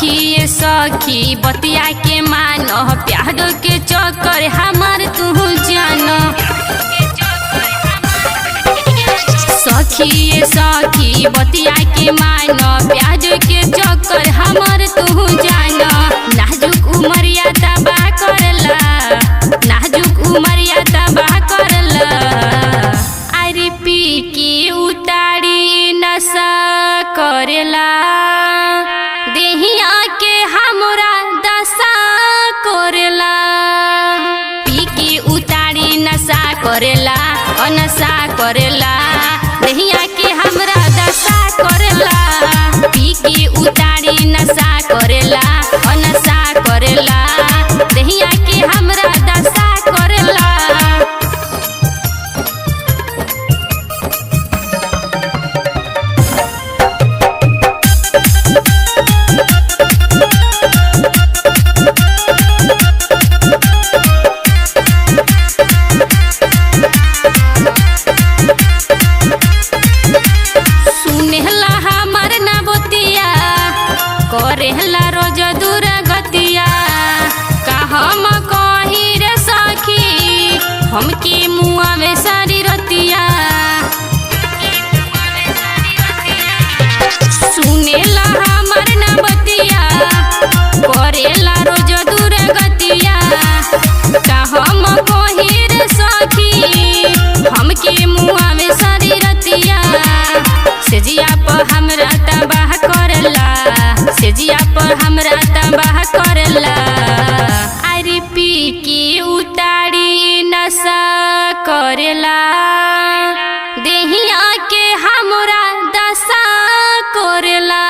सखी सखी बतिया के मानो प्यार के चक्कर हमार तू जानो। सखी सखी बतिया के मानो प्यार के चक्कर हमार तू जानो। नाजुक उमरिया तबाह करला, नाजुक उमरिया तबाह करला। अरे पी की उतारी नशा करेला, देहिया के हमरा दशा करेला। पी की उतारी नशा करेला, नशा करेला, देहिया के हमरा दशा करेला। पी की उतारी नशा करेला, नशा करेला, देहिया के हमरा दशा करेला। सुनेला हमर ना बतिया, करेला रोज दूर गतिया। का हम कही रे सखी, हमके मुआ में सारी रतिया। सुनेला हमर ना बतिया, करेला रोज दूर गतिया। का हम कही रे सखी, हमके मुआ में सारी रतिया। सेजिया पर हमरा तबाह करला, सेजिया पर हमरा तबाह करला। अरे पी की उतारी नशा करेला, देहिया के हमरा दशा करेला।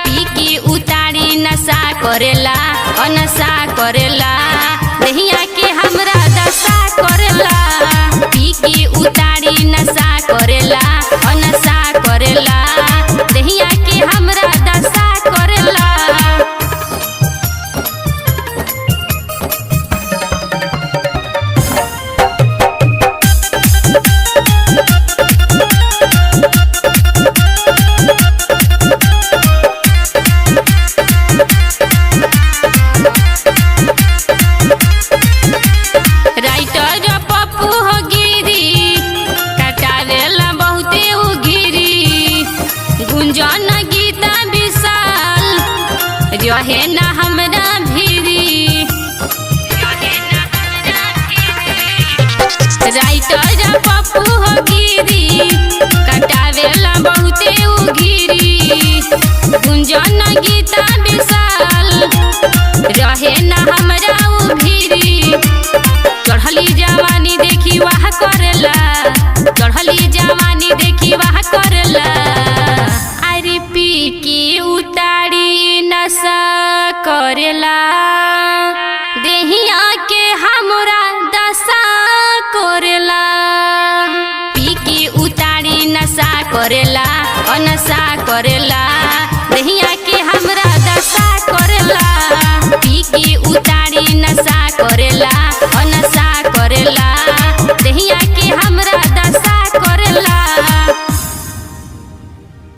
पी की उतारी नशा करेला, नशा करेला, देहिया के हमरा दशा करेला। पी की उतारी नशा करेला, नशा करेला, देहिया के हमरा दशा करेला। राइटर पप्पू हो गिरी, कटावेला बहुते उगिरी। गुंजन गीता विशाल, रहे ना हमरा भिरी। राइटर पप्पू हो गिरी, कटावेला बहुते उगिरी। गुंजन गीता विशाल, रहे ना हमरा भिरी। चढ़ली जवानी देखी वाह करेला, चढ़ली जवानी देखी वाह करेला। अरे पी की उतारी नशा करेला, देहिया के हमरा दशा करेला। पी की उतारी नशा करेला, नशा करेला, देहिया के हमरा दशा करेला। पी की उतारी नशा करेला।